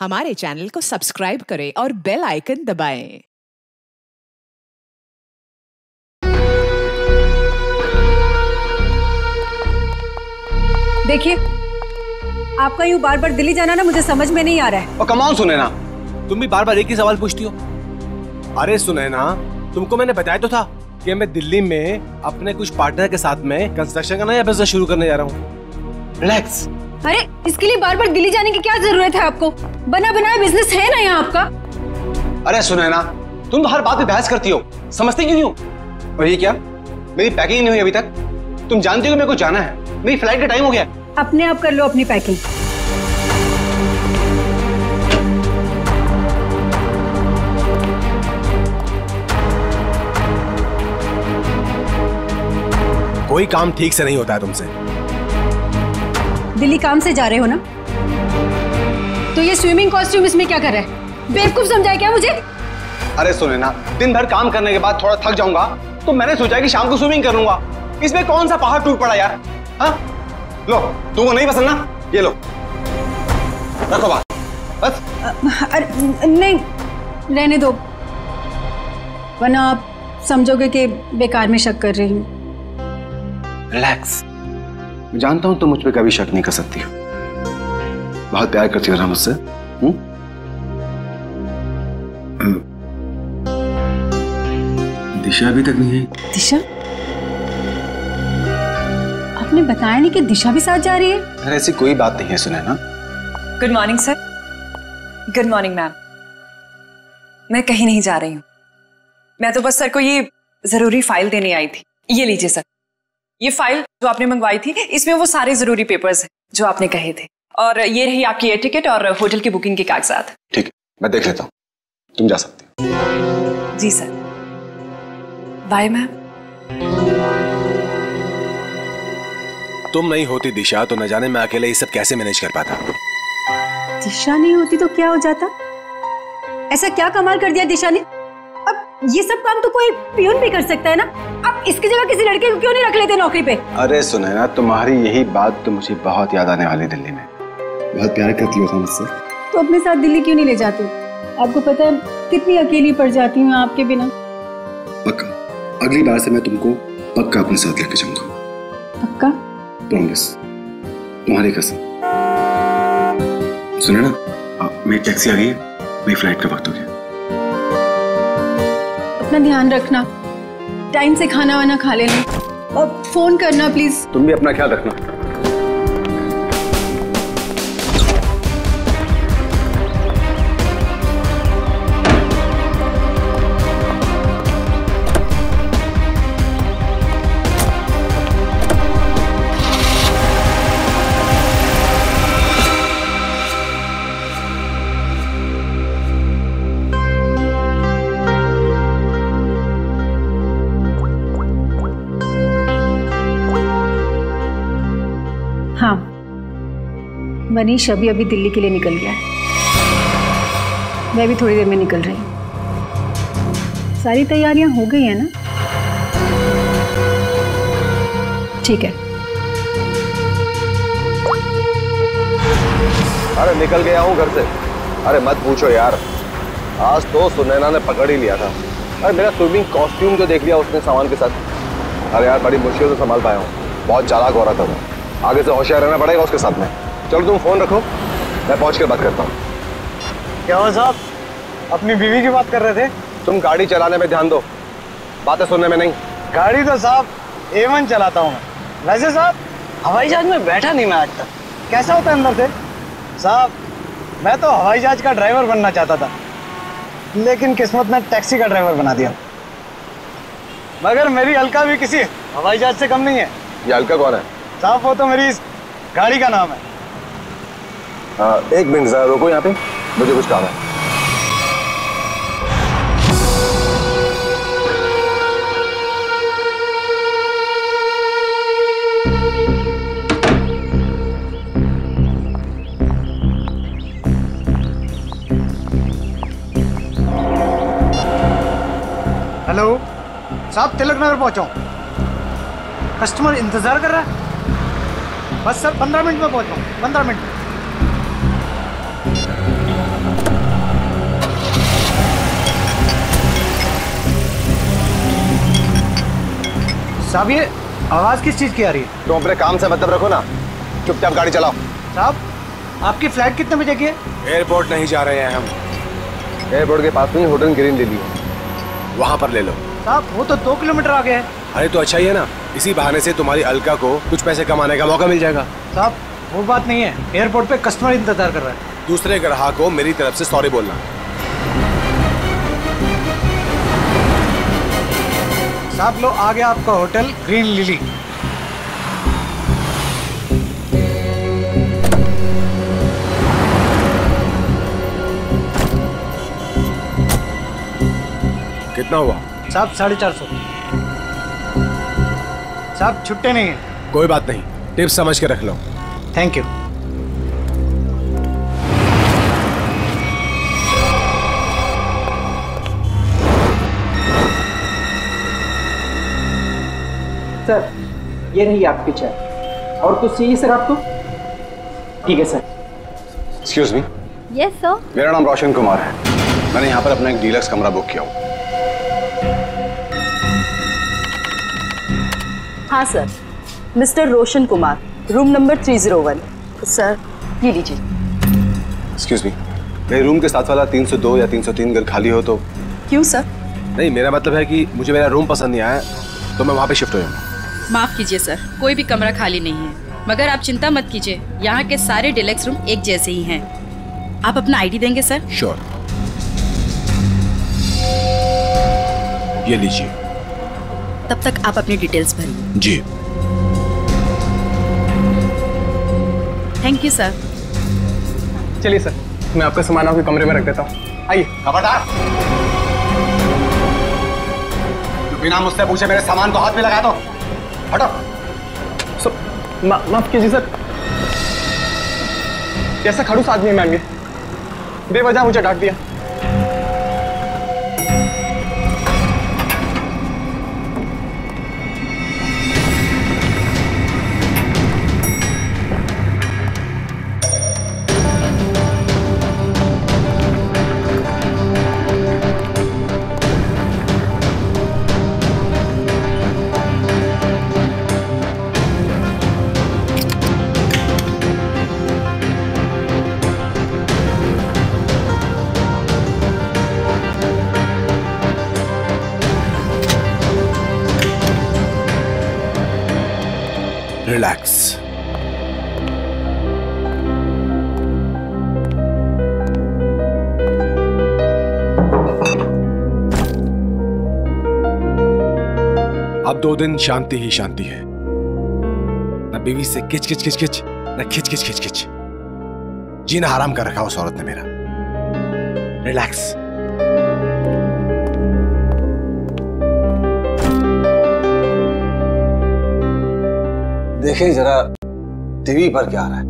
हमारे चैनल को सब्सक्राइब करें और बेल आइकन दबाएं। देखिए, आपका यूं बार बार दिल्ली जाना ना मुझे समझ में नहीं आ रहा है। और कमाल सुनैना, तुम भी बार बार एक ही सवाल पूछती हो। अरे सुनैना, तुमको मैंने बताया तो था कि मैं दिल्ली में अपने कुछ पार्टनर के साथ में कंस्ट्रक्शन का नया बिजनेस शुरू करने जा रहा हूँ। रिलैक्स। अरे इसके लिए बार बार दिल्ली जाने की क्या जरूरत है आपको? बना बनाया बिजनेस है ना यहाँ आपका। अरे सुनैना, तुम तो हर बात पे बहस करती हो, समझती क्यों नहीं हो? और ये क्या, मेरी पैकिंग नहीं हुई अभी तक? तुम जानती हो कि मेरे को जाना है, मेरी फ्लाइट का टाइम हो गया। अपने आप कर लो अपनी पैकिंग। कोई काम ठीक से नहीं होता है तुमसे। दिल्ली काम से जा रहे हो ना, तो ये स्विमिंग कॉस्ट्यूम इसमें क्या कर रहा है? बेवकूफ समझा क्या मुझे? अरे सुनैना, दिन भर काम करने के बाद थोड़ा थक जाऊंगा तो मैंने सोचा कि शाम को स्विमिंग कर लूंगा। इसमें कौन सा पहाड़ टूट पड़ा यार? हाँ, लो, तुमको नहीं पसंद ना, ये लो, रखो बात, बस। अरे नहीं, रहने दो, वरना आप समझोगे कि बेकार में शक कर रही हूँ। रिलैक्स। मैं जानता हूं तुम मुझ पे कभी शक नहीं कर सकती हो, बहुत प्यार करती हो ना मुझसे। दिशा अभी तक नहीं है। दिशा? आपने बताया नहीं कि दिशा भी साथ जा रही है? अरे ऐसी कोई बात नहीं है Sunaina. Good morning sir. Good morning ma'am. मैं कहीं नहीं जा रही हूँ, मैं तो बस सर को ये जरूरी फाइल देने आई थी। ये लीजिए सर, ये फाइल जो आपने मंगवाई थी, इसमें वो सारे जरूरी पेपर्स हैं जो आपने कहे थे, और ये रही आपकी एयर टिकट और होटल की बुकिंग के कागजात। ठीक है, मैं देख लेता हूँ, तुम जा सकती हो। जी सर, बाय मैम। तुम नहीं होती दिशा तो न जाने मैं अकेले ये सब कैसे मैनेज कर पाता। दिशा नहीं होती तो क्या हो जाता? ऐसा क्या कमाल कर दिया दिशा ने? अब ये सब काम तो कोई पियून भी कर सकता है ना। अब इसकी जगह किसी लड़के को क्यों नहीं रख लेते नौकरी पे? अरे सुनैना, तुम्हारी यही बात तो मुझे बहुत याद आने वाली। दिल्ली में बहुत प्यार करती हो मुझसे, तो अपने साथ दिल्ली क्यों नहीं ले जाते? आपको पता है कितनी अकेली पड़ जाती हूँ आपके बिना। पक्का, अगली बार से मैं तुमको पक्का अपने साथ लेके जाऊंगा। पक्का? प्रॉमिस, तुम्हारी कसम। सुनैना, मेरी टैक्सी आ गई है, मेरी फ्लाइट का वक्त हो गया। अपना ध्यान रखना, टाइम से खाना वाना खा लेना और फोन करना प्लीज। तुम भी अपना ख्याल रखना। हाँ, मनीष अभी दिल्ली के लिए निकल गया है। मैं भी थोड़ी देर में निकल रही हूँ। सारी तैयारियां हो गई है ना? ठीक है। अरे निकल गया हूँ घर से। अरे मत पूछो यार, आज तो सुनैना ने पकड़ ही लिया था। अरे मेरा स्विमिंग कॉस्ट्यूम जो देख लिया उसने सामान के साथ। अरे यार बड़ी मुश्किल से संभाल पाया हूँ, बहुत चालाक हो रहा था वो। आगे से होशियार रहना पड़ेगा उसके साथ में। चलो तुम फोन रखो, मैं पहुंच कर बात करता हूँ। क्या हुआ साहब, अपनी बीवी की बात कर रहे थे? तुम गाड़ी चलाने में ध्यान दो, बातें सुनने में नहीं। गाड़ी तो साहब A1 चलाता हूँ मैं। वैसे साहब हवाई जहाज में बैठा नहीं मैं आज तक। कैसा होता है अंदर से? साहब मैं तो हवाई जहाज का ड्राइवर बनना चाहता था, लेकिन किस्मत ने टैक्सी का ड्राइवर बना दिया। मगर मेरी अलका भी किसी हवाई जहाज से कम नहीं है। ये अलका कौन है? साहब वो तो मेरी इस गाड़ी का नाम है। एक मिनट जरा रुको, यहाँ पे मुझे कुछ काम है। हेलो साहब, तिलक नगर पहुंचा हूं। कस्टमर इंतजार कर रहा है। बस सर 15 मिनट में पहुंच रहा हूं, 15 मिनट में। साहब ये आवाज किस चीज की आ रही है? तुम अपने काम से मतलब रखो ना, चुपचाप गाड़ी चलाओ। साहब आपकी फ्लाइट कितने बजे की है? एयरपोर्ट नहीं जा रहे हैं हम। एयरपोर्ट के पास में होटल ग्रीन ले लियो, वहां पर ले लो। साहब वो तो 2 किलोमीटर आगे है। अरे तो अच्छा ही है ना, इसी बहाने से तुम्हारी अलका को कुछ पैसे कमाने का मौका मिल जाएगा। साहब वो बात नहीं है, एयरपोर्ट पे कस्टमर इंतजार कर रहा है। दूसरे ग्राहक को मेरी तरफ से सॉरी बोलना। साहब लो आ गया आपका होटल ग्रीन लिली। कितना हुआ? साहब 450। साहब छुट्टे नहीं है। कोई बात नहीं, टिप्स समझ के रख लो। Thank you. सर ये रही आपकी चाय। और कुछ चाहिए सर आपको? ठीक है sir. Excuse me. Yes sir. मेरा नाम रोशन कुमार है, मैंने यहाँ पर अपना एक डीलक्स कमरा बुक किया हूँ। हाँ sir, mister Roshan Kumar, room number 301। Sir ये लीजिए। एक्सक्यूज मी, मेरे रूम के साथ वाला 302 या 303 अगर खाली हो तो? क्यों सर? नहीं, मेरा मतलब है कि मुझे मेरा रूम पसंद नहीं आया तो मैं वहाँ पे शिफ्ट हो जाऊँगा। माफ कीजिए सर, कोई भी कमरा खाली नहीं है, मगर आप चिंता मत कीजिए, यहाँ के सारे डिलक्स रूम एक जैसे ही हैं। आप अपना आईडी देंगे सर? श्योर। ये लीजिए। तब तक आप अपनी डिटेल्स भरिए। जी। Thank you sir. चलिए सर, मैं आपका सामान आपके कमरे में रख देता हूँ। आइए। खबरदार, बिना मुझसे पूछे मेरे सामान को हाथ में लगा दो। हटो। माफ कीजिए सर, ऐसा खड़ूस आदमी है मैम, ये बेवजह मुझे डांट दिया। रिलैक्स। अब 2 दिन शांति ही शांति है, न बीवी से किच किच किच किच, न खिच खिच खिच खिच। जीना हराम कर रखा उस औरत ने मेरा। रिलैक्स। देखिए जरा टीवी पर क्या आ रहा है।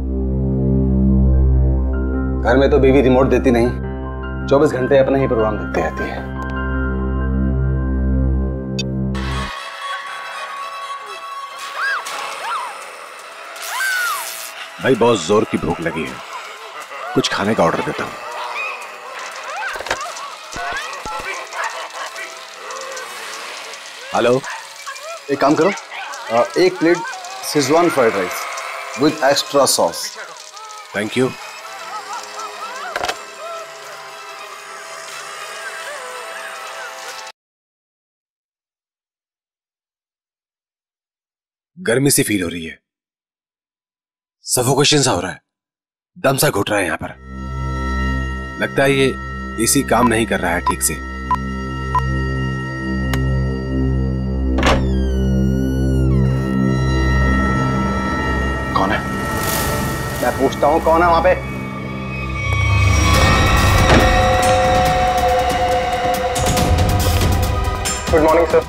घर में तो बीवी रिमोट देती नहीं, 24 घंटे अपना ही प्रोग्राम देखती रहती है। भाई बहुत जोर की भूख लगी है, कुछ खाने का ऑर्डर देता हूं। हेलो, एक काम करो, 1 plate Schezwan fried rice with extra sauce. Thank you. गर्मी सी फील हो रही है, सफोकेशन सा हो रहा है, दम सा घुट रहा है यहां पर। लगता है ये एसी काम नहीं कर रहा है ठीक से। कौन है? मैं पूछता हूं कौन है वहां पे? Good morning sir.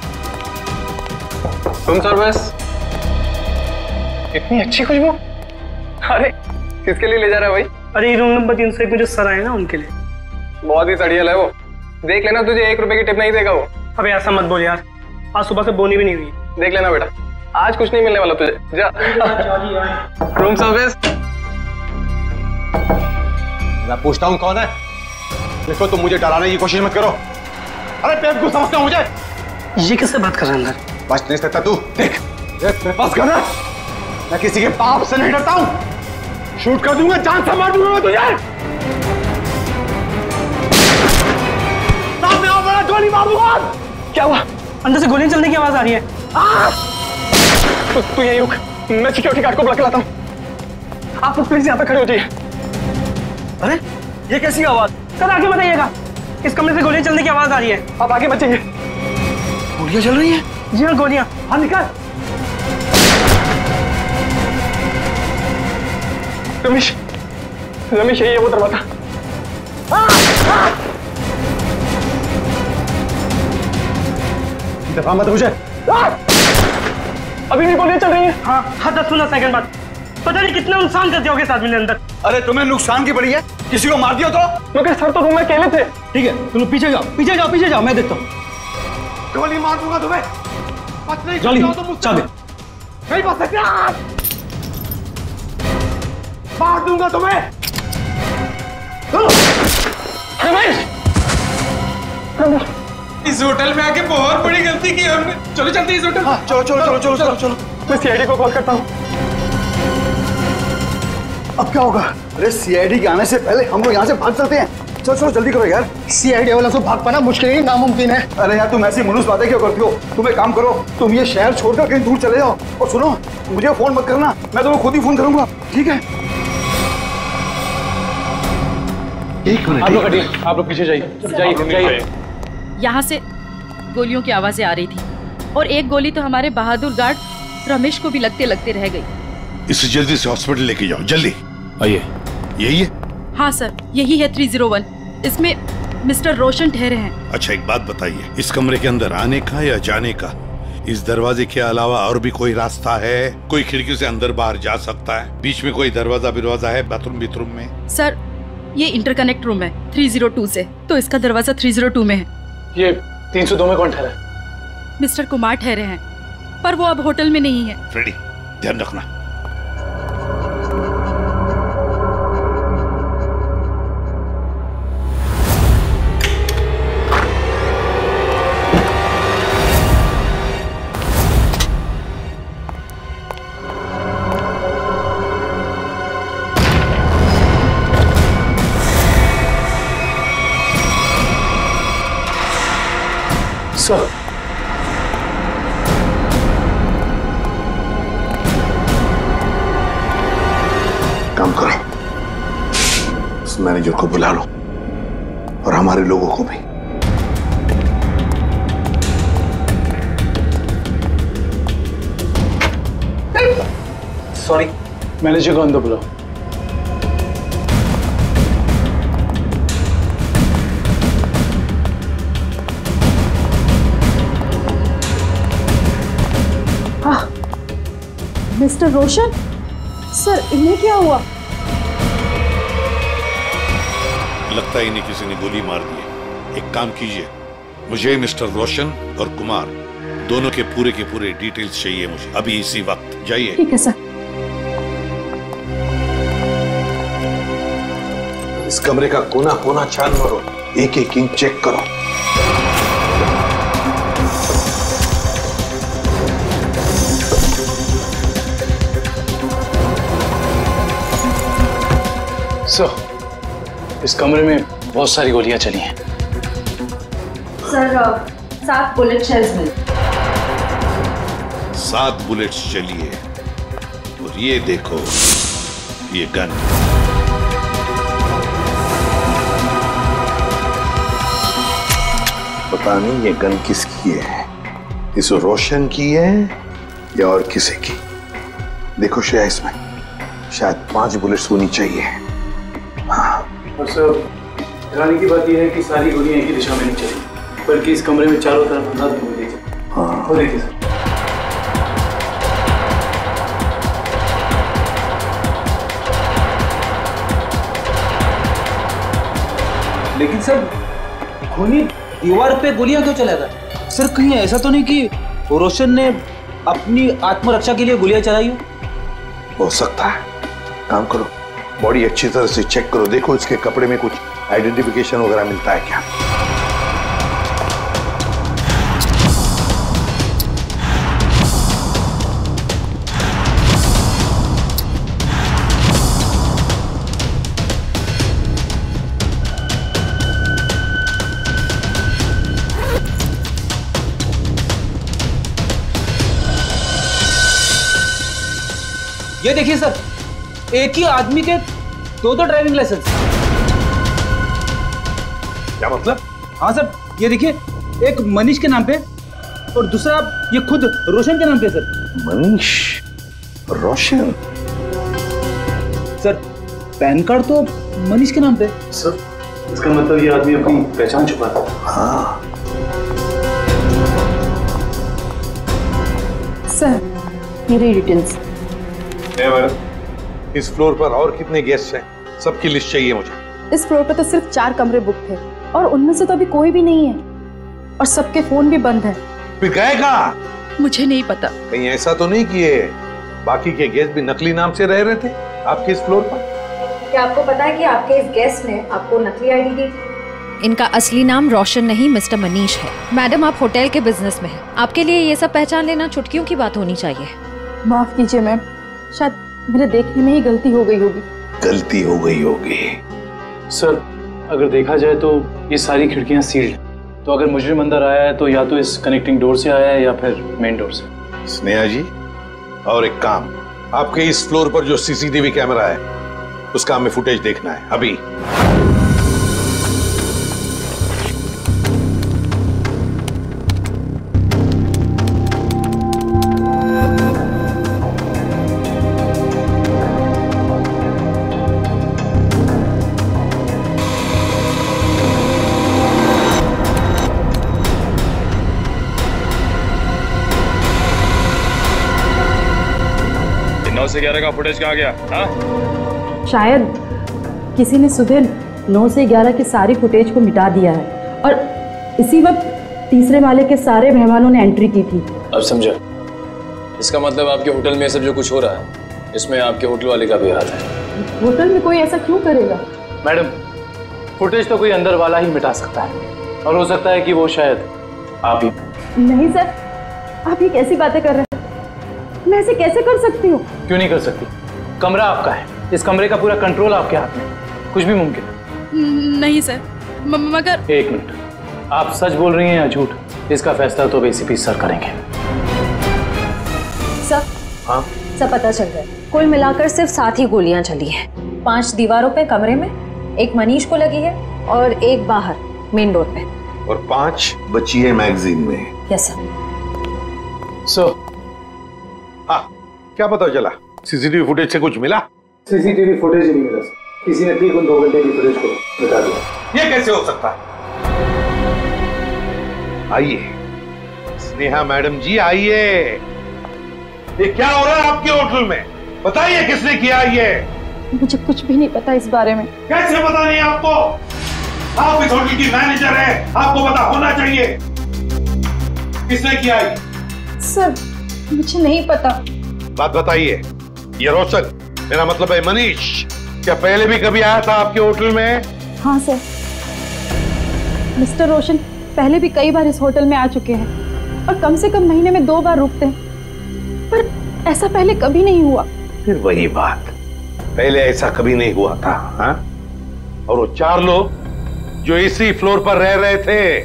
Room service. इतनी अच्छी खुशबू। अरे किसके लिए ले जा रहा है भाई? अरे रूम नंबर 301 में जो सर आए ना उनके लिए। बहुत ही सड़ियल है वो, देख लेना, तुझे 1 रुपए की टिप नहीं देगा वो। अबे ऐसा मत बोल यार, आज सुबह से बोनी भी नहीं हुई। देख लेना बेटा, आज कुछ नहीं मिलने वाला तुझे। जा। Room service. मैं पूछता हूं कौन है? देखो तुम मुझे डराने की कोशिश मत करो। अरे बेवकूफ समझते हो मुझे? ये किससे बात कर रहे हैं अंदर? बच नहीं सकता तू। देख बस कर, मैं किसी के पाप से नहीं डरता हूं। शूट कर दूंगा, जान से मार दूंगा मैं तुझे। सामने आओ, बड़ा गोली मार दूंगा। क्या हुआ? अंदर से गोलियां चलने की आवाज आ रही है। तू यहीं रुक, मैं सिक्योरिटी गार्ड को बुला के लाता हूं। आप लोग प्लीज यहाँ पे खड़े हो जाइए। अरे ये कैसी आवाज? सर आगे बताइएगा, इस कमरे से गोलियां चलने की आवाज आ रही है। आप आगे मत जाइए। गोलियां चल रही हैं? जी हाँ, गोलियां। हाँ निकाल। रमेश, रमेश यही है वो दरवाजा। दफा मत मुझे। अभी भी गोलियां चल रही हैं। हाँ 10-15 सेकंड बाद। पता नहीं कितना नुकसान कर दिया होगा इस आदमी ने अंदर। अरे तुम्हें नुकसान की पड़ी है? किसी को मार दिया तो? मगर सर तो रूम में अकेले थे। ठीक है, तुम पीछे जाओ, पीछे जाओ, पीछे जाओ, मैं देखता हूँ। गोली मार दूंगा तुम्हें। जल्दी चाबी। नहीं बच सकते, मार दूंगा तुम्हें। रमेश, इस होटल में आके बहुत बड़ी गलती की हमने। चलो चलते इस होटल। चलो चलो चलो चलो चलो चलो। मैं सीआईडी को कॉल करता हूँ। अब क्या होगा? अरे सीआईडी के आने से पहले हम लोग यहाँ से भाग चलते हैं। चलो चलो जल्दी करो यार। सीआईडी वाला तो भाग पाना मुश्किल ही नामुमकिन है। अरे यार तुम ऐसी मनुष्य बातें क्यों करती हो? तुम एक काम करो, तुम ये शहर छोड़कर कहीं दूर चले जाओ। और सुनो, मुझे फोन मत करना, मैं तुम्हें खुद ही फोन करूंगा, ठीक है? एक मिनट, आप लोग पीछे जाइए। यहाँ से गोलियों की आवाजें आ रही थी और एक गोली तो हमारे बहादुर गार्ड रमेश को भी लगते लगते रह गई। इसे जल्दी से हॉस्पिटल लेके जाओ, जल्दी। आइए। यही है? हाँ सर, यही है 301। इसमें मिस्टर रोशन ठहरे हैं। अच्छा एक बात बताइए, इस कमरे के अंदर आने का या जाने का इस दरवाजे के अलावा और भी कोई रास्ता है? कोई खिड़की से अंदर बाहर जा सकता है? बीच में कोई दरवाजा है बाथरूम में? सर ये इंटरकनेक्ट रूम है 302 से, तो इसका दरवाजा 302 में है। ये 302 में कौन ठहरा है? मिस्टर कुमार ठहरे हैं, पर वो अब होटल में नहीं है। फ्रेडी ध्यान रखना। सर काम करो, उस मैनेजर को बुला लो और हमारे लोगों को भी। सॉरी, मैनेजर को अंदर बुलाओ। मिस्टर रोशन, सर इन्हें क्या हुआ? लगता है इन्हें किसी ने गोली मार दी है। एक काम कीजिए, मुझे मिस्टर रोशन और कुमार दोनों के पूरे डिटेल्स चाहिए मुझे अभी इसी वक्त। जाइए। ठीक है सर। इस कमरे का कोना कोना छान मारो, एक एक इंच चेक करो। सर इस कमरे में बहुत सारी गोलियां चली हैं। सर 7 बुलेट शेल्स मिले। 7 बुलेट्स चली है। और ये देखो, ये गन। पता नहीं ये गन किसकी है, इस रोशन की है या और किसी की। देखो श्रेया, इसमें शायद 5 बुलेट्स होनी चाहिए। और सर हैरानी की बात यह है कि सारी गोलियां एक ही दिशा में नहीं चली, बल्कि इस कमरे में चारों तरफ अंदाज गोली चली। हाँ, वो देखिए सर। लेकिन सर खूनी दीवार पे गोलियां क्यों चलाएगा? सर कहीं ऐसा तो नहीं कि रोशन ने अपनी आत्मरक्षा के लिए गोलियां चलाई हो सकता है। काम करो, बॉडी अच्छी तरह से चेक करो, देखो इसके कपड़े में कुछ आइडेंटिफिकेशन वगैरह मिलता है क्या। ये देखिए सर, एक ही आदमी के दो ड्राइविंग लाइसेंस। क्या मतलब? हाँ सर, ये देखिए, एक मनीष के नाम पे और दूसरा ये खुद रोशन के नाम पे सर। मनीष, रोशन? सर पैन कार्ड तो मनीष के नाम पे। सर इसका मतलब ये आदमी अपनी पहचान छुपाता है। हाँ सर, मेरी डिटेल्स। मैडम, इस फ्लोर पर और कितने गेस्ट हैं? सबकी लिस्ट चाहिए मुझे। इस फ्लोर पे तो सिर्फ 4 कमरे बुक थे और उनमें से तो अभी कोई भी नहीं है और सबके फोन भी बंद है। फिर गए कहाँ? मुझे नहीं पता। कहीं ऐसा तो नहीं किए बाकी के गेस्ट भी नकली नाम से रह रहे थे आपके इस फ्लोर पर? क्या आपको पता है कि आपके इस गेस्ट ने आपको नकली आईडी दी? इनका असली नाम रोशन नहीं मिस्टर मनीष है। मैडम, आप होटल के बिजनेस में हैं, आपके लिए ये सब पहचान लेना चुटकियों की बात होनी चाहिए। माफ कीजिए मैम, शायद मेरे देखने में ही गलती हो गई होगी। गलती हो गई होगी। सर अगर देखा जाए तो ये सारी खिड़कियां सील्ड हैं, तो अगर मुजरिम अंदर आया है तो या तो इस कनेक्टिंग डोर से आया है या फिर मेन डोर से। स्नेहा जी, और एक काम, आपके इस फ्लोर पर जो सीसीटीवी कैमरा है उसका हमें फुटेज देखना है अभी। से 11 का फुटेज कहाँ गया? हाँ? शायद किसी ने सुबह 9 से 11 के सारी फुटेज को मिटा दिया है और इसी वक्त तीसरे माले के सारे मेहमानों ने एंट्री की थी। अब समझा। इसका मतलब आपके होटल में सब जो कुछ हो रहा है इसमें आपके होटल वाले का भी हाथ है। होटल में कोई ऐसा क्यों करेगा? मैडम, फुटेज तो कोई अंदर वाला ही मिटा सकता है और हो सकता है कि वो शायद आप ही। नहीं सर, आप ये कैसी बातें कर रहे हैं? मैं ऐसे कैसे कर सकती हूँ? क्यों नहीं कर सकती? कमरा आपका है, इस कमरे का पूरा कंट्रोल आपके हाथ में, कुछ भी मुमकिन है। नहीं सर, मगर। एक मिनट, आप सच बोल रही हैं या झूठ? इसका फैसला तो एसीपी सर करेंगे। सर, हाँ? सब पता चल गया। कुल मिलाकर सिर्फ 7 ही गोलियां चली हैं। 5 दीवारों पे कमरे में, एक मनीष को लगी है और एक बाहर मेन डोर पे, और 5 बची है मैगजीन में। Yes sir. सो हाँ, क्या पता चला? सीसीटीवी फुटेज से कुछ मिला? सीसीटीवी फुटेज नहीं मिला सर, किसी ने ठीक उन 2 घंटे की फुटेज को बता दिया। ये कैसे हो सकता है? आइए स्नेहा मैडम जी, आइए। ये क्या हो रहा है आपके होटल में? बताइए किसने किया ये? मुझे कुछ भी नहीं पता इस बारे में। कैसे पता नहीं आपको? आप इस होटल की मैनेजर हैं, आपको पता होना चाहिए। किसने किया ये? सर मुझे नहीं पता। बात बताइए। ये रोशन, मेरा मतलब है मनीष, क्या पहले भी कभी आया था आपके होटल में? हाँ सर, मिस्टर रोशन पहले भी कई बार इस होटल में आ चुके हैं और कम से कम महीने में 2 बार रुकते हैं, पर ऐसा पहले कभी नहीं हुआ। फिर वही बात, पहले ऐसा कभी नहीं हुआ था। हाँ? और वो 4 लोग जो इसी फ्लोर पर रह रहे थे,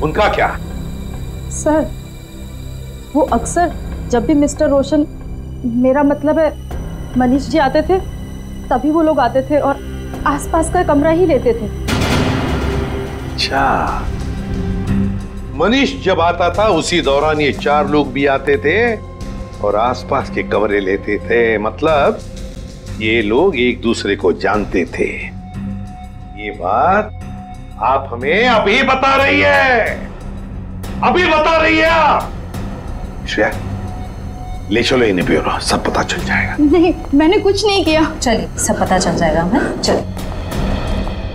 उनका क्या? सर वो अक्सर जब भी मिस्टर रोशन, मेरा मतलब है मनीष जी आते थे, तभी वो लोग आते थे और आसपास का कमरा ही लेते थे। अच्छा, मनीष जब आता था उसी दौरान ये 4 लोग भी आते थे और आसपास के कमरे लेते थे। मतलब ये लोग एक दूसरे को जानते थे। ये बात आप हमें अभी बता रही है, अभी बता रही है आप। श्रेया, ले चलो इन्हें ब्यूरो, सब पता चल जाएगा। नहीं, मैंने कुछ नहीं किया। चलिए, सब पता चल जाएगा हमें। चलिए।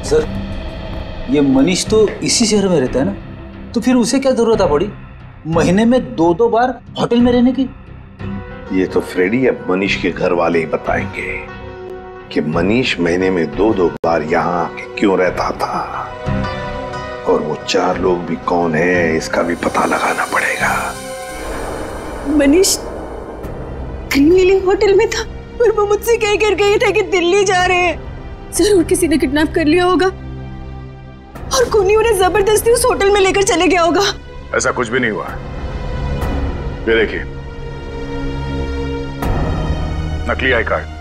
सर, ये मनीष तो इसी शहर में रहता है ना, तो फिर उसे क्या जरूरत है पड़ी महीने में 2-2 बार होटल में रहने की? ये तो फ्रेडी अब मनीष के घर वाले ही बताएंगे कि मनीष महीने में 2-2 बार यहाँ आके क्यों रहता था, और वो 4 लोग भी कौन है इसका भी पता लगाना पड़ेगा। मनीष ग्रीन लिली होटल में था और वो मुझसे कह कर गए थे कि दिल्ली जा रहे हैं। जरूर किसी ने किडनैप कर लिया होगा और कोई उन्हें जबरदस्ती उस होटल में लेकर चले गया होगा। ऐसा कुछ भी नहीं हुआ। ये देखिए, नकली आई कार्ड।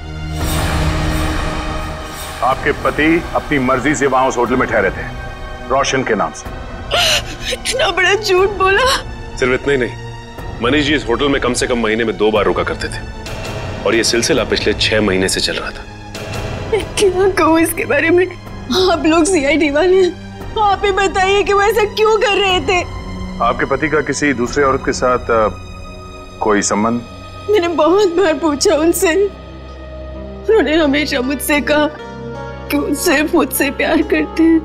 आपके पति अपनी मर्जी से वहां उस होटल में ठहरे थे, रोशन के नाम से। इतना बड़ा झूठ बोला। सिर्फ इतना ही नहीं, मनीष जी इस होटल में कम से कम महीने में 2 बार रुका करते थे और ये सिलसिला पिछले 6 महीने से चल रहा था। मैं क्या कहूँ इसके बारे में? आप लोग सीआईडी वाले हैं, आप ही बताइए कि वो ऐसा क्यों कर रहे थे। आपके पति का किसी दूसरे औरत के साथ कोई संबंध? मैंने बहुत बार पूछा उनसे, उन्होंने हमेशा मुझसे कहा कि वो सिर्फ मुझसे प्यार करते हैं।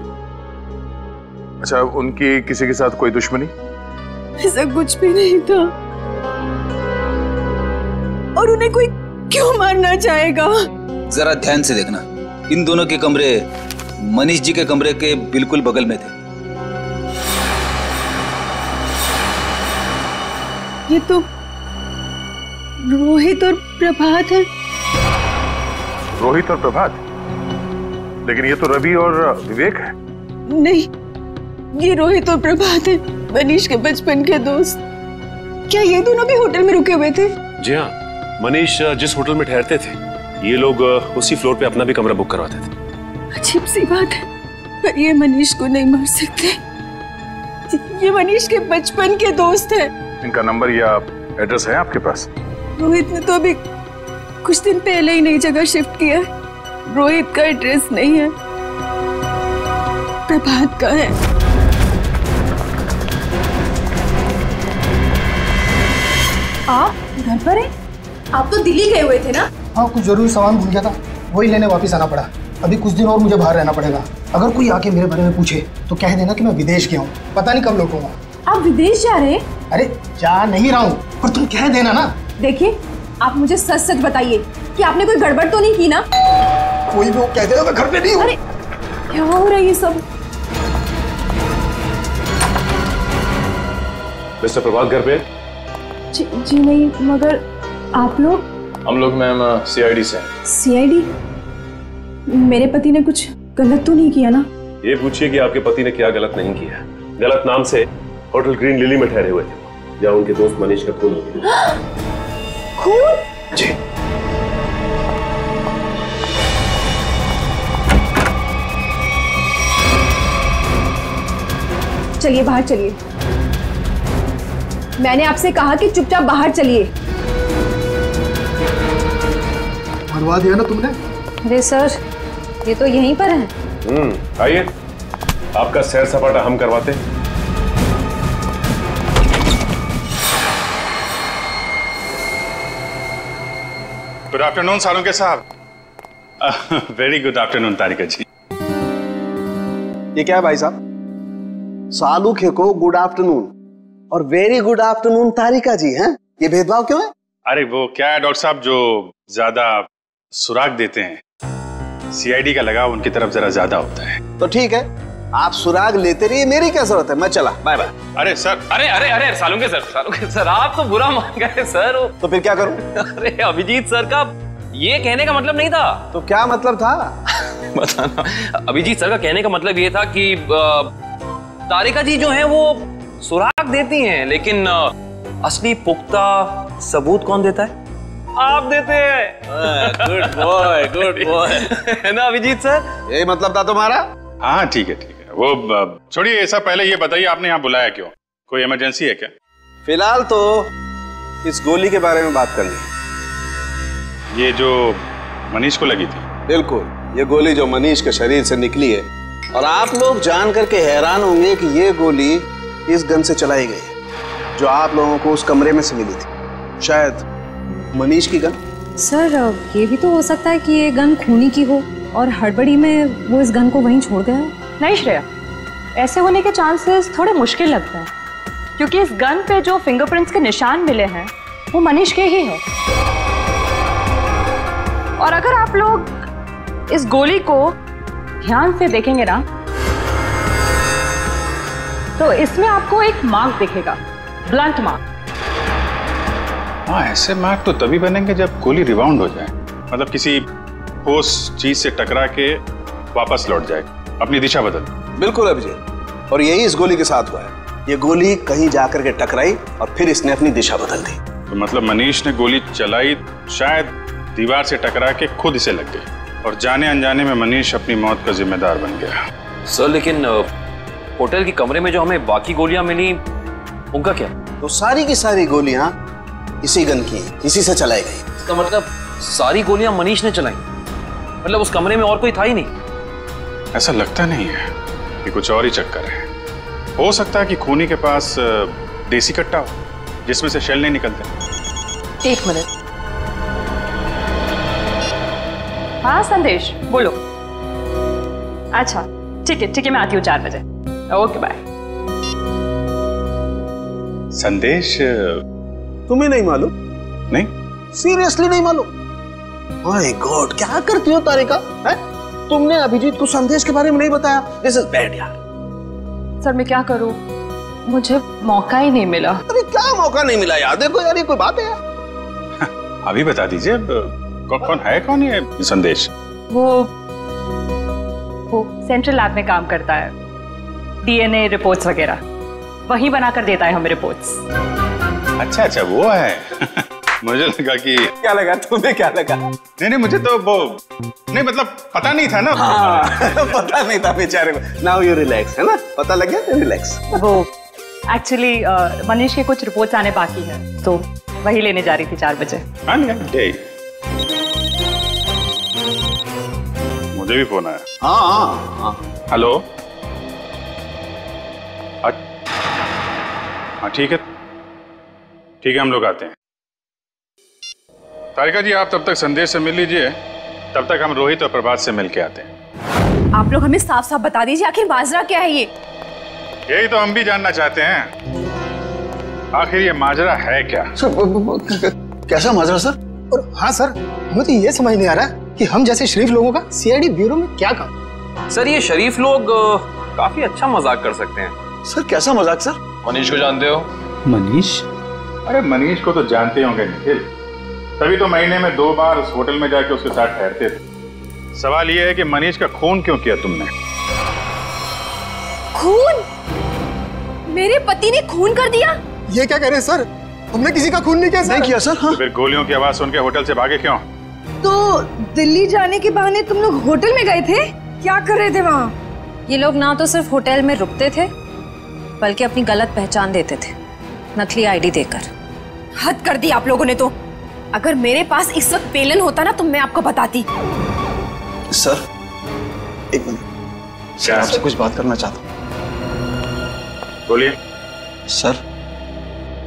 अच्छा, उनकी किसी के साथ कोई दुश्मनी? ऐसा कुछ भी नहीं था। और उन्हें कोई क्यों मारना चाहेगा? जरा ध्यान से देखना, इन दोनों के कमरे मनीष जी के कमरे के बिल्कुल बगल में थे। ये तो रोहित और प्रभात है। रोहित और प्रभात? लेकिन ये तो रवि और विवेक है। नहीं, ये रोहित और प्रभात है, मनीष के बचपन के दोस्त। क्या ये दोनों भी होटल में रुके हुए थे? जी हाँ, मनीष जिस होटल में ठहरते थे ये लोग उसी फ्लोर पे अपना भी कमरा बुक करवाते थे। अजीब सी बात है, पर ये मनीष को नहीं मार सकते। ये मनीष के बचपन के दोस्त हैं। इनका नंबर या एड्रेस है आपके पास? रोहित ने तो अभी कुछ दिन पहले ही नई जगह शिफ्ट किया है। रोहित का एड्रेस नहीं है, प्रभात का है। आप घर पर हैं? आप तो दिल्ली गए हुए थे ना? हाँ, कुछ जरूरी सामान भूल गया था, वही लेने वापस आना पड़ा। अभी कुछ दिन और मुझे बाहर रहना पड़ेगा। अगर कोई आके मेरे बारे में पूछे तो कह देना कि मैं विदेश गया हूँ, पता नहीं कब लौटूंगा। आप विदेश जा रहे हैं? अरे जा नहीं रहा हूँ, पर तुम कह देना ना। देखिए, आप मुझे सच सच बताइए कि आपने कोई गड़बड़ तो नहीं की ना? कोई भी वो कह देगा मैं घर पे नहीं हूँ। अरे क्या हो रहा है ये सब? मिस्टर प्रभात घर पे? जी नहीं, मगर आप लोग? हम लोग मैम सीआईडी से हैं। सीआईडी? मेरे पति ने कुछ गलत तो नहीं किया ना? ये पूछिए कि आपके पति ने क्या गलत नहीं किया। गलत नाम से होटल ग्रीन लिली में ठहरे हुए थे, जहाँ उनके दोस्त मनीष का खून हो गया। खून? जी। चलिए बाहर चलिए। मैंने आपसे कहा कि चुपचाप बाहर चलिए। मरवा दिया ना तुमने? अरे सर, ये तो यहीं पर है। आइए, आपका सैर सपाटा हम करवाते। गुड आफ्टरनून सालुंके साहब। वेरी गुड आफ्टरनून तारिका जी। ये क्या है भाई साहब? सालुखे को गुड आफ्टरनून और वेरी गुड आफ्टरनून तारिका जी हैं? ये भेदभाव क्यों है? अरे वो क्या है डॉक्टर साहब, जो ज्यादा सुराग देते हैं, सीआईडी का लगाव उनकी तरफ जरा ज्यादा होता है। तो ठीक है, आप सुराग लेते रहिए, मेरी क्या जरूरत है, मैं चला, बाय बाय। अरे सर, अरे सालुंके सर आप तो बुरा मान गए सर। तो फिर क्या करूं? अरे अभिजीत सर का ये कहने का मतलब नहीं था। तो क्या मतलब था? बताना। अभिजीत सर का कहने का मतलब ये था कि तारिका जी जो है वो सुराग देती हैं, लेकिन असली पुख्ता सबूत कौन देता है? आप देते हैं। Good boy, good boy. है ना अभिजीत सर? यही मतलब था तुम्हारा? हाँ ठीक है। वो छोड़िए ये सब, पहले ये बताइए आपने यहाँ बुलाया क्यों? कोई इमरजेंसी है क्या? फिलहाल तो इस गोली के बारे में बात करनी है। ये जो मनीष को लगी थी? बिल्कुल, ये गोली जो मनीष के शरीर से निकली है, और आप लोग जान करके हैरान होंगे कि ये गोली इस गन से चलाई गई है जो आप लोगों को उस कमरे में से मिली थी। शायद मनीष की गन। सर, ये भी तो हो सकता है कि ये गन खूनी की हो और हड़बड़ी में वो इस गन को वहीं छोड़ गया हो। नहीं श्रेया, ऐसे होने के चांसेस थोड़े मुश्किल लगते हैं, क्योंकि इस गन पे जो फिंगरप्रिंट्स के निशान मिले हैं वो मनीष के ही है। और अगर आप लोग इस गोली को ध्यान से देखेंगे ना, तो इसमें आपको एक मार्क दिखेगा, ब्लंट मार्क। हाँ, ऐसे मार्क तो तभी बनेंगे जब गोली रिबाउंड हो जाए, मतलब किसी ठोस चीज से टकरा के वापस लौट जाए, अपनी दिशा बदल। बिल्कुल अभिजीत, और यही इस गोली के साथ हुआ है। ये गोली कहीं जाकर के टकराई और फिर इसने अपनी दिशा बदल दी। तो मतलब मनीष ने गोली चलाई शायद दीवार से टकरा के खुद इसे लग गई और जाने अनजाने में मनीष अपनी मौत का जिम्मेदार बन गया। सर लेकिन होटल के कमरे में जो हमें बाकी गोलियां मिली उनका क्या? तो सारी की सारी गोलियां इसी गन की, इसी से चलाई गई। इसका मतलब सारी गोलियां मनीष ने चलाई, मतलब उस कमरे में और कोई था ही नहीं? ऐसा लगता नहीं है कि कुछ और ही चक्कर है। हो सकता है कि खूनी के पास देसी कट्टा हो जिसमें से शेल नहीं निकलते। 1 मिनट। हाँ संदेश बोलो। अच्छा ठीक है मैं आती हूँ 4 बजे। Okay bye. संदेश तुम्हें नहीं मालूम? नहीं, सीरियसली नहीं मालूम? माय गॉड, क्या करती हो तारिका? है? तुमने अभिजीत को संदेश के बारे में नहीं बताया। दिस इज बैड यार। सर मैं क्या करूं, मुझे मौका ही नहीं मिला। अरे क्या मौका नहीं मिला यार? देखो यार, ये कोई बात है यार? अभी बता दीजिए कौन ये संदेश? वो सेंट्रल लैब में काम करता है, डीएनए रिपोर्ट्स वगैरह वही बनाकर देता है हमें रिपोर्ट्स। अच्छा वो है। मुझे लगा कि क्या लगा तुम्हें? क्या लगा? नहीं मुझे तो वो नहीं, मतलब पता नहीं था ना। हाँ, पता नहीं था बेचारे को। नाउ यू रिलैक्स, है ना? पता लग गया? रिलैक्स। वो एक्चुअली मनीष के कुछ रिपोर्ट्स आने बाकी है तो वही लेने जा रही थी 4 बजे। मुझे भी फोन आया। हाँ। हेलो। हाँ ठीक है हम लोग आते हैं। तारिका जी आप तब तक संदेश से मिल लीजिए, तब तक हम रोहित और प्रभात से मिल के आते हैं। आप लोग हमें साफ साफ बता दीजिए आखिर माजरा क्या है ये? यही तो हम भी जानना चाहते हैं, आखिर ये माजरा है क्या? कैसा माजरा सर? और हाँ सर, हमें तो ये समझ नहीं आ रहा कि हम जैसे शरीफ लोगों का सीआईडी ब्यूरो में क्या काम? सर ये शरीफ लोग काफी अच्छा मजाक कर सकते हैं। सर कैसा मजाक सर? मनीष को जानते हो? मनीष? अरे मनीष को तो जानते होंगे निखिल, तभी तो महीने में 2 बार उस होटल में जाके उसके साथ ठहरते थे। सवाल यह है कि मनीष का खून क्यों किया तुमने? खून? मेरे पति ने खून कर दिया? ये क्या कह रहे हैं सर? हमने किसी का खून नहीं किया सर। नहीं किया सर। हाँ। तो फिर गोलियों की आवाज सुन के होटल से भागे क्यों? तो दिल्ली जाने के बहाने तुम लोग होटल में गए थे? क्या कर रहे थे वहाँ? ये लोग ना तो सिर्फ होटल में रुकते थे बल्कि अपनी गलत पहचान देते थे नकली आईडी देकर। हद कर दी आप लोगों ने तो। अगर मेरे पास इस वक्त पेलन होता ना तो मैं आपको बताती। सर 1 मिनट, सर आपसे कुछ बात करना चाहता हूँ। बोलिए। सर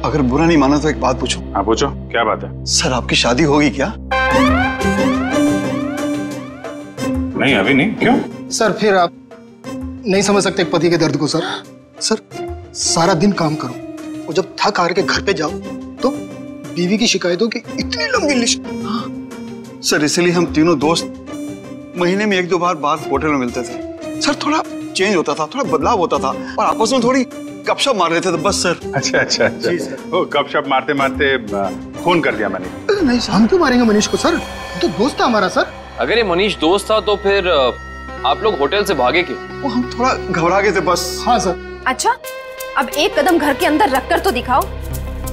अगर बुरा नहीं माना तो एक बात पूछूं? हाँ पूछो, क्या बात है? सर आपकी शादी होगी क्या? नहीं अभी नहीं। क्यों? सर फिर आप नहीं समझ सकते पति के दर्द को सर। सर सारा दिन काम करो और जब थक हार के घर पे जाओ तो बीवी की शिकायतों की इतनी लंबी लिस्ट। सर इसलिए हम तीनों दोस्त महीने में 1-2 बार होटल में मिलते थे। सर थोड़ा चेंज होता था, थोड़ा बदलाव होता था और आपस में थोड़ी गपशप मार लेते थे बस सर। अच्छा। जी सर। वो गपशप मारते मारते खून कर दिया मैंने। नहीं सर, हम क्यों मारेंगे मनीष को सर? तो दोस्त था हमारा सर। अगर ये मनीष दोस्त था तो फिर आप लोग होटल से भागे क्यों? वो हम थोड़ा घबरा गए थे बस। हाँ सर। अच्छा अब एक कदम घर के अंदर रखकर तो दिखाओ।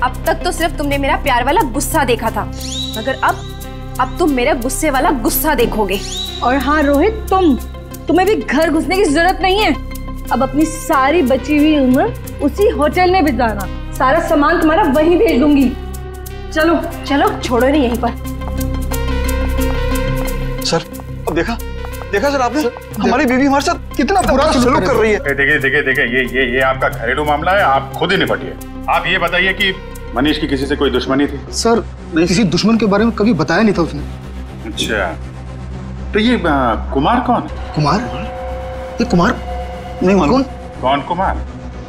अब तक तो सिर्फ तुमने मेरा प्यार वाला गुस्सा देखा था, मगर अब तुम मेरा गुस्से वाला गुस्सा देखोगे। और हाँ रोहित, तुम्हें भी घर घुसने की जरूरत नहीं है। अब अपनी सारी बची हुई उम्र उसी होटल में बिताना। सारा सामान तुम्हारा वहीं भेज दूंगी। चलो छोड़ो नहीं यहीं पर। सर अब देखा सर आपने? हमारी बीवी हमारे साथ कितना बुरा सलूक कर रही है। देखिए ये आपका घरेलू मामला है, आप खुद ही निपटिए। आप ये बताइए कि मनीष की किसी से कोई दुश्मनी थी? सर किसी दुश्मन के बारे में कभी बताया नहीं था उसने। अच्छा तो ये कुमार कौन? कुमार? ये कुमार नहीं मालूम। कौन कुमार?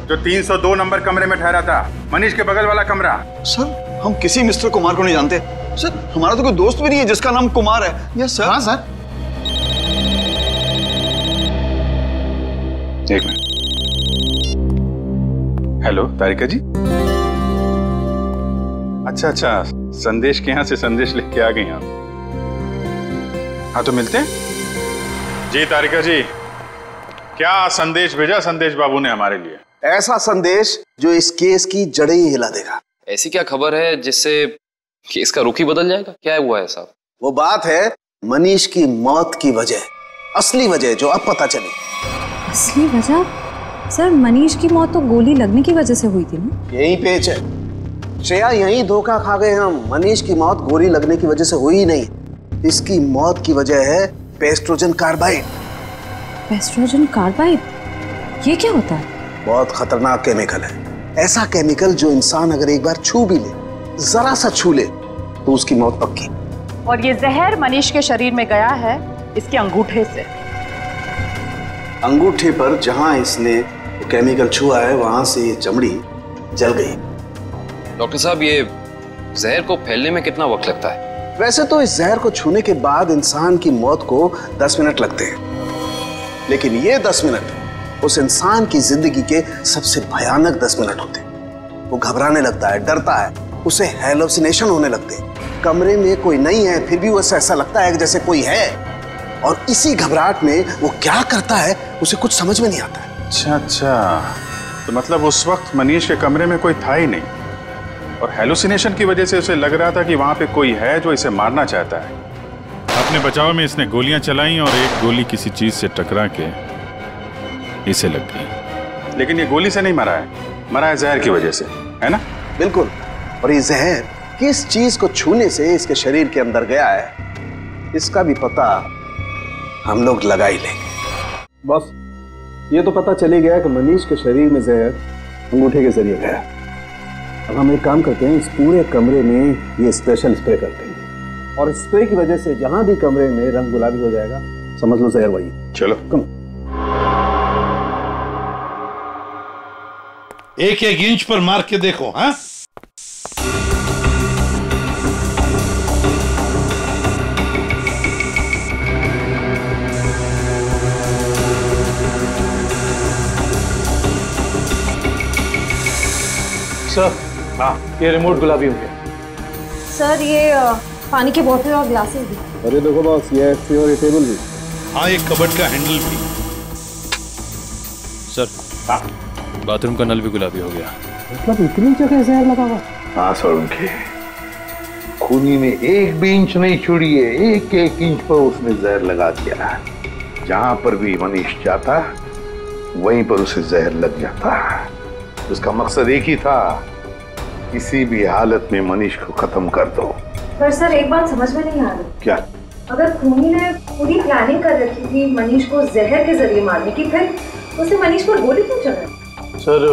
जो 302 नंबर कमरे में ठहरा था, मनीष के बगल वाला कमरा। सर हम किसी मिस्टर कुमार को नहीं जानते सर। हमारा तो कोई दोस्त भी नहीं है जिसका नाम कुमार है। Yes sir. हाँ सर। एक मिनट। हेलो तारिका जी। अच्छा संदेश के यहाँ से संदेश लिख के आ गई आप। हाँ तो मिलते हैं। जी तारिका जी, क्या संदेश भेजा संदेश बाबू ने हमारे लिए? ऐसा संदेश जो इस केस की जड़ें ही हिला देगा। ऐसी क्या खबर है जिससे केस का रुख ही बदल जाएगा? क्या हुआ है साहब? वो बात है मनीष की मौत की वजह, असली वजह जो अब पता चली। असली वजह? सर मनीष की मौत तो गोली लगने की वजह से हुई थी ना? यही पेच है श्रेया, यही धोखा खा गए हम। मनीष की मौत गोली लगने की वजह से हुई ही नहीं, इसकी मौत की वजह है पेस्ट्रोजन कार्बाइड। पेस्ट्रोजन कार्बाइड? ये क्या होता है? बहुत खतरनाक केमिकल है, ऐसा केमिकल जो इंसान अगर एक बार छू भी ले, जरा सा छू ले, तो उसकी मौत पक्की। और ये जहर मनीष के शरीर में गया है इसके अंगूठे से। अंगूठे पर जहां इसने केमिकल छुआ है वहां से ये चमड़ी जल गई। डॉक्टर साहब, ये जहर को फैलने में कितना वक्त लगता है? वैसे तो इस जहर को छूने के बाद इंसान की मौत को 10 मिनट लगते हैं, लेकिन ये 10 मिनट उस इंसान की जिंदगी के सबसे भयानक 10 मिनट होते हैं। वो घबराने लगता है, डरता है, उसे हैलुसिनेशन होने लगते हैं। कमरे में कोई नहीं है फिर भी उसे ऐसा लगता है जैसे कोई है, और इसी घबराहट में वो क्या करता है उसे कुछ समझ में नहीं आता है। अच्छा, तो मतलब उस वक्त मनीष के कमरे में कोई था ही नहीं, और हैलुसिनेशन की वजह से उसे लग रहा था कि वहां पे कोई है जो इसे मारना चाहता है। अपने बचाव में इसने गोलियां चलाई और एक गोली किसी चीज से टकरा के इसे लग गई। लेकिन ये गोली से नहीं मरा है, मरा है जहर की वजह से, है ना? बिल्कुल। और ये जहर किस चीज को छूने से इसके शरीर के अंदर गया है, इसका भी पता हम लोग लगा ही लेंगे। बस ये तो पता चली गया कि मनीष के शरीर में जहर अंगूठे के जरिए गया। अब हम एक काम करते हैं, इस पूरे कमरे में ये स्पेशल स्प्रे करते हैं, और स्प्रे की वजह से जहां भी कमरे में रंग गुलाबी हो जाएगा, समझ लो जहर वही। चलो कम। एक एक इंच पर मार के देखो। हाँ, सर, हाँ, ये रिमोट गुलाबी हो गया। सर ये पानी की बोतल और ग्लासेस भी। अरे देखो बॉस, ये और ये टेबल भी। हाँ, एक कबर्ड का हैंडल भी। सर, हाँ, बाथरूम का नल भी गुलाबी हो गया। मतलब इतनी जगह जहर लगा हुआ? हाँ सर, उनके खूनी ने एक भी इंच नहीं छोड़ी है, एक एक इंच पर उसने जहर लगा दिया। जहां पर भी मनीष जाता वहीं पर उसे जहर लग जाता। उसका मकसद एक ही था, किसी भी हालत में मनीष को खत्म कर दो। पर सर एक बात समझ में नहीं आ रही। क्या? अगर खूनी ने पूरी प्लानिंग कर रखी थी मनीष को जहर के जरिए मारने की, फिर उसने मनीष पर गोली क्यों चलाई? सर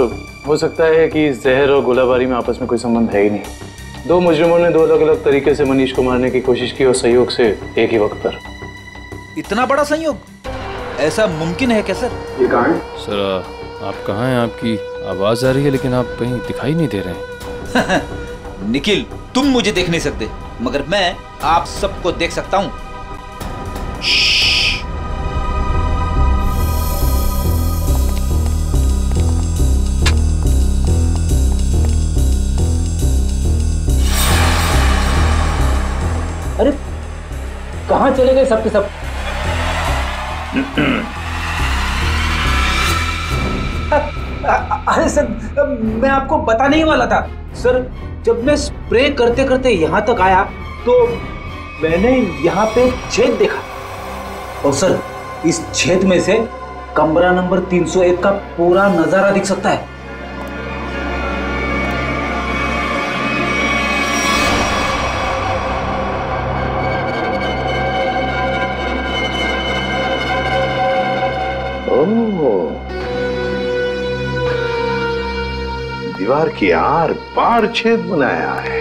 हो सकता है कि जहर और गोलाबारी में आपस में कोई संबंध है ही नहीं। दो मुजरिमों ने दो अलग अलग तरीके से मनीष को मारने की कोशिश की और संयोग से एक ही वक्त पर। इतना बड़ा संयोग ऐसा मुमकिन है क्या सर? ये कहाँ है? सर आप कहाँ हैं? आपकी आवाज आ रही है लेकिन आप कहीं दिखाई नहीं दे रहे हैं। निखिल, तुम मुझे देख नहीं सकते मगर मैं आप सबको देख सकता हूं। अरे कहाँ चले गए सब के सब? अरे सर, मैं आपको बताने ही वाला था सर। जब मैं स्प्रे करते करते यहाँ तक आया तो मैंने यहाँ पे छेद देखा, और सर इस छेद में से कमरा नंबर 301 का पूरा नजारा दिख सकता है। दीवार की आर पार छेद बनाया है।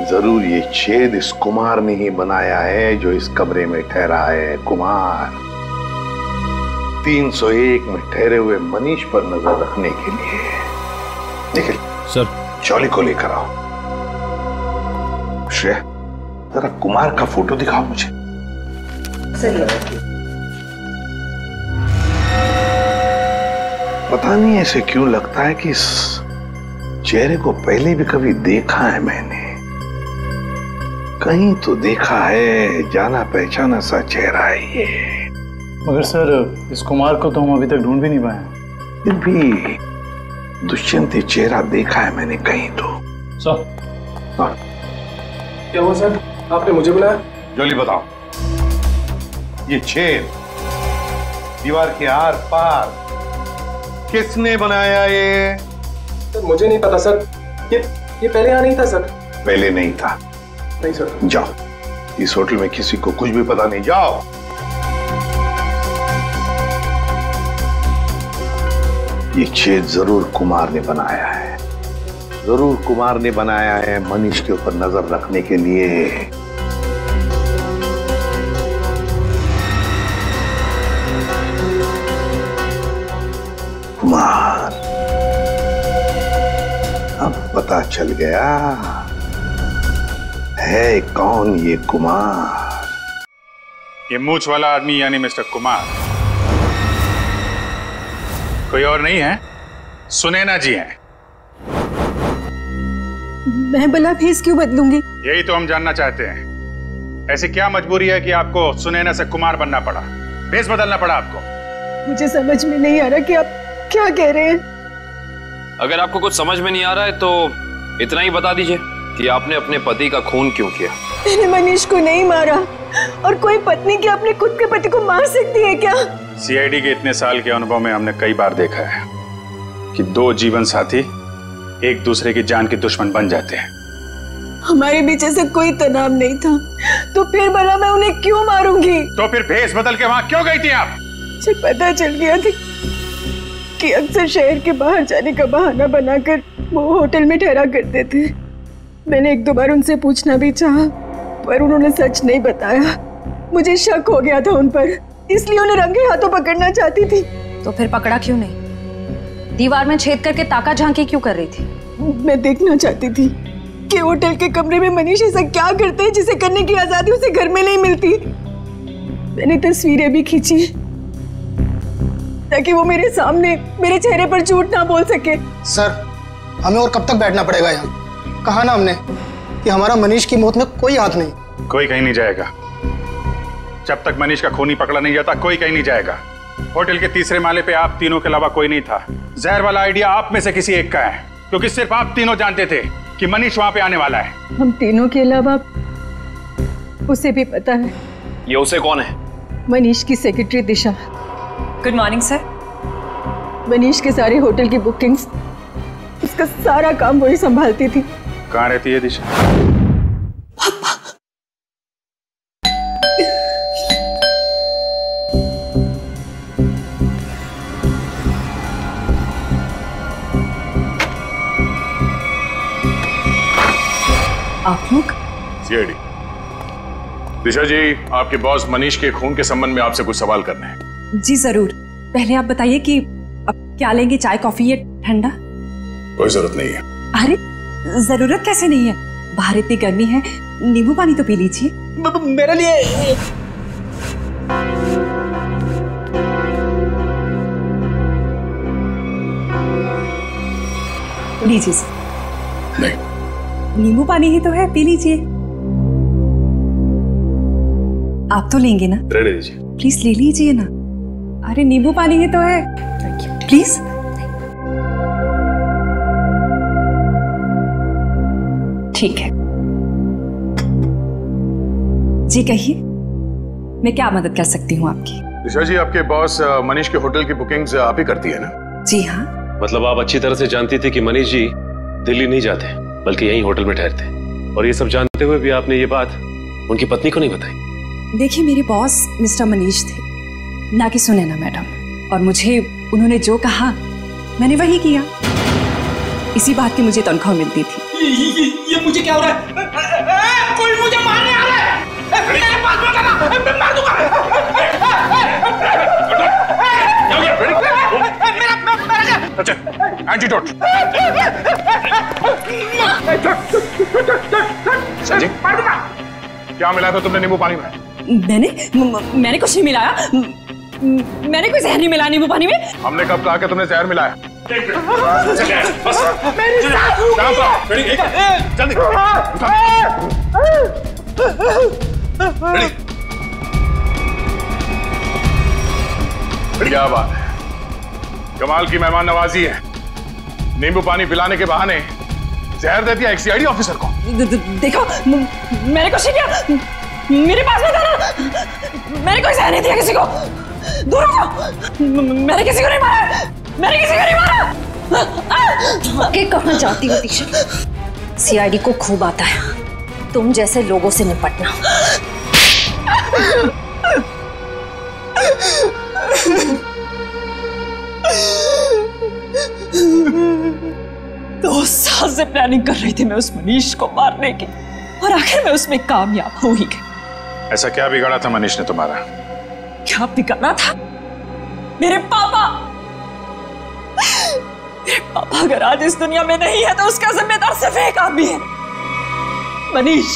जरूर ये छेद इस कुमार ने ही बनाया है जो इस कमरे में ठहरा है। कुमार 301 में ठहरे हुए मनीष पर नजर रखने के लिए। निखिल सर, चौली को लेकर आओ। श्रेया, जरा कुमार का फोटो दिखाओ मुझे। पता नहीं ऐसे क्यों लगता है कि इस चेहरे को पहले भी कभी देखा है मैंने, कहीं तो देखा है, जाना पहचाना सा चेहरा है ये। मगर सर इस कुमार को तो हम अभी तक ढूंढ भी नहीं पाए। फिर भी दुष्यंत चेहरा देखा है मैंने कहीं तो। सर क्या हुआ सर? आपने मुझे बुलाया? जल्दी बताओ, ये छेद दीवार के आर पार किसने बनाया? ये सर मुझे नहीं पता सर, ये पहले यहाँ नहीं था सर। पहले नहीं था? नहीं सर। जाओ, इस होटल में किसी को कुछ भी पता नहीं, जाओ। ये छेद जरूर कुमार ने बनाया है, जरूर कुमार ने बनाया है मनीष के ऊपर नजर रखने के लिए। कुमार, अब पता चल गया है कौन ये कुमार। ये मूंछ वाला आदमी यानी मिस्टर कुमार कोई और नहीं है, सुनैना जी हैं। मैं भला भेस क्यों बदलूंगी? यही तो हम जानना चाहते हैं, ऐसी क्या मजबूरी है कि आपको सुनैना से कुमार बनना पड़ा, भेस बदलना पड़ा आपको? मुझे समझ में नहीं आ रहा कि आप क्या कह रहे हैं। अगर आपको कुछ समझ में नहीं आ रहा है तो इतना ही बता दीजिए कि आपने अपने पति का खून क्यों किया। मैंने मनीष को नहीं मारा, और कोई पत्नी क्या अपने खुद के पति को मार सकती है क्या? सीआईडी के इतने साल के अनुभव में हमने कई बार देखा है कि दो जीवन साथी एक दूसरे की जान के दुश्मन बन जाते हैं। हमारे बीच ऐसा कोई तनाव नहीं था, तो फिर भला मैं उन्हें क्यों मारूंगी? तो फिर भेस बदल के वहां क्यों गई थी आप? मुझे पता चल गया था कि अक्सर शहर के बाहर जाने का बहाना बनाकर वो होटल में ठहरा करते थे। मैंने एक दो बार उनसे पूछना भी चाहा, पर उन्होंने सच नहीं बताया। मुझे शक हो गया था उन पर, इसलिए उन्हें रंगे हाथों पकड़ना चाहती थी। तो फिर पकड़ा क्यों नहीं? दीवार में छेद करके ताका झांकी क्यों कर रही थी? मैं देखना चाहती थी कि होटल के कमरे में मनीष ऐसा क्या करते हैं जिसे करने की आजादी उसे घर में नहीं मिलती। मैंने तस्वीरें भी खींची ताकि वो मेरे सामने मेरे चेहरे पर झूठ ना बोल सके। सर, हमें और कब तक बैठना पड़ेगा यहाँ? कहा ना हमने कि हमारा मनीष की मौत में कोई हाथ नहीं। कोई कहीं नहीं जाएगा जब तक मनीष का खूनी पकड़ा नहीं जाता, कोई कहीं नहीं जाएगा। होटल के तीसरे माले पे आप तीनों के अलावा कोई नहीं था। जहर वाला आइडिया आप में से किसी एक का है, क्योंकि सिर्फ आप तीनों जानते थे कि मनीष वहां पे आने वाला है। हम तीनों के अलावा उसे भी पता है। ये उसे कौन है? मनीष की secretary Disha. Good morning sir. Manish के सारे होटल की बुकिंग्स, उसका सारा काम वही संभालती थी। कहाँ रहती है दिशा? आप लोग? सीआईडी। दिशा जी, आपके बॉस मनीष के खून के संबंध में आपसे कुछ सवाल करने हैं। जी जरूर। पहले आप बताइए कि अब क्या लेंगे, चाय कॉफी या ठंडा? कोई जरूरत नहीं है। अरे जरूरत कैसे नहीं है, बाहर इतनी गर्मी है, नींबू पानी तो पी लीजिए। मेरे लिए लीजिए सर। नहीं, नींबू पानी ही तो है, पी लीजिए। आप तो लेंगे ना? रहने दीजिए। प्लीज ले लीजिए ना। अरे नींबू पानी ही तो है, प्लीज। ठीक है जी, कहिए मैं क्या मदद कर सकती हूँ आपकी? दिशा जी, आपके बॉस मनीष के होटल की बुकिंग्स आप ही करती है ना? जी हाँ। मतलब आप अच्छी तरह से जानती थी कि मनीष जी दिल्ली नहीं जाते बल्कि यहीं होटल में ठहरते, और ये सब जानते हुए भी आपने ये बात उनकी पत्नी को नहीं बताई? देखिए, मेरे बॉस मिस्टर मनीष थे, ना कि सुनैना मैडम, और मुझे उन्होंने जो कहा मैंने वही किया। इसी बात की मुझे तनख्वाह मिलती थी। ये मुझे क्या हो रहा है? कोई मुझे मारने आ रहा है। मेरे पास मत आना, मैं मार दूंगा। अच्छा, एंटीडोट। क्या मिलाया था तुमने नींबू पानी में? मैंने कुछ नहीं मिलाया। मैंने कोई जहर नहीं मिलाया नींबू पानी में। हमने कब कहा कि तुमने जहर मिलाया? क्या बात है, कमाल की मेहमान नवाजी है। नींबू पानी पिलाने के बहाने जहर दे दिया एक सीआईडी ऑफिसर को। देखो मैंने कुछ नहीं किया, मेरे पास में था ना, मैंने कोई सह नहीं दिया किसी को, दूर हो जाओ, मैंने किसी को नहीं मारा, मैंने किसी को नहीं मारा। आगे कहाँ जाती हो दिशा? सीआईडी को खूब आता है तुम जैसे लोगों से निपटना। 2 साल से प्लानिंग कर रही थी मैं उस मनीष को मारने की, और आखिर में उसमें कामयाब हो ही गई। ऐसा क्या बिगाड़ा था मनीष ने तुम्हारा? क्या बिगाड़ा था? मेरे पापा अगर आज इस दुनिया में नहीं है तो उसका जिम्मेदार सिर्फ एक आदमी है, मनीष।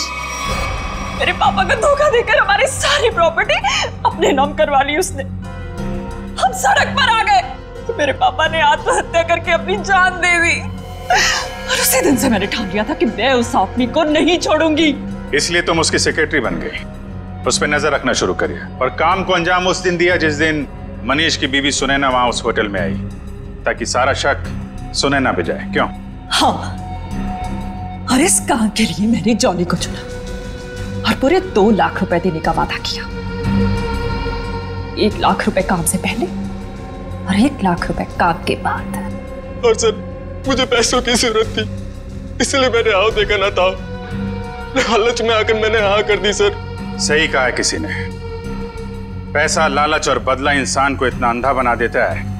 मेरे पापा को धोखा देकर हमारी सारी प्रॉपर्टी अपने नाम करवा ली उसने। हम सड़क पर आ गए तो मेरे पापा ने आत्महत्या करके अपनी जान दे दी, और उसी दिन से मैंने ठान लिया था कि मैं उस आदमी को नहीं छोड़ूंगी। इसलिए तुम उसकी सेक्रेटरी बन गई, उस पर नजर रखना शुरू करिए, और काम को अंजाम उस दिन दिया जिस दिन मनीष की बीवी सुनैना वहां उस होटल में आई, ताकि सारा शक सुनैना पे जाए। क्यों? हाँ, और इस काम के लिए मैंने जॉली को चुना और पूरे 2 लाख रुपए देने का वादा किया। 1 लाख रुपए काम से पहले और 1 लाख रुपए काम के बाद। और सर मुझे पैसों की जरूरत थी, इसलिए मैंने हाँ देखा ना था, लालच में आकर मैंने हाँ कर दी सर। सही कहा है किसी ने, पैसा, लालच और बदला इंसान को इतना अंधा बना देता है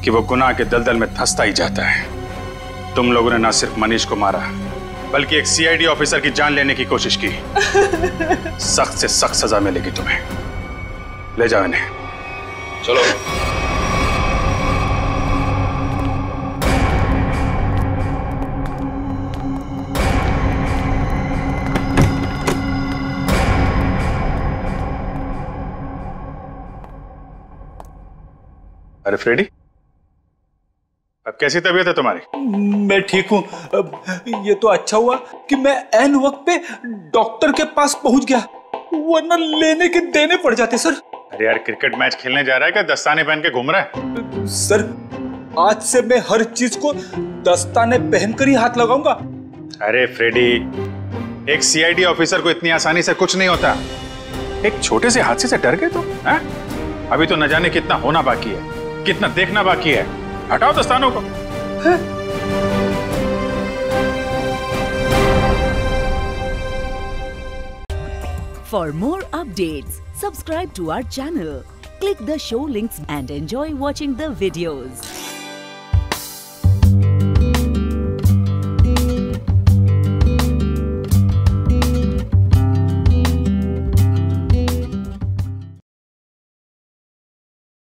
कि वो गुनाह के दलदल में धंसता ही जाता है। तुम लोगों ने ना सिर्फ मनीष को मारा बल्कि एक सीआईडी ऑफिसर की जान लेने की कोशिश की। सख्त से सख्त सजा मिलेगी तुम्हें। ले जाओ इन्हें। चलो। अरे फ्रेडी, अब कैसी तबीयत है तुम्हारी? मैं ठीक हूँ। ये तो अच्छा हुआ कि मैं ऐन वक्त पे डॉक्टर के पास पहुंच गया, वरना लेने के देने पड़ जाते सर। अरे यार, क्रिकेट मैच खेलने जा रहा है क्या दस्ताने पहन के घूम रहा है? सर आज से मैं हर चीज को दस्ताने पहनकर ही हाथ लगाऊंगा। अरे फ्रेडी, एक सीआईडी ऑफिसर को इतनी आसानी से कुछ नहीं होता। एक छोटे से हादसे से डर गए तो? अभी तो न जाने कितना होना बाकी है, कितना देखना बाकी है। हटाओ दस्तानों को। For more updates, subscribe to our channel, click the show links and enjoy watching the videos.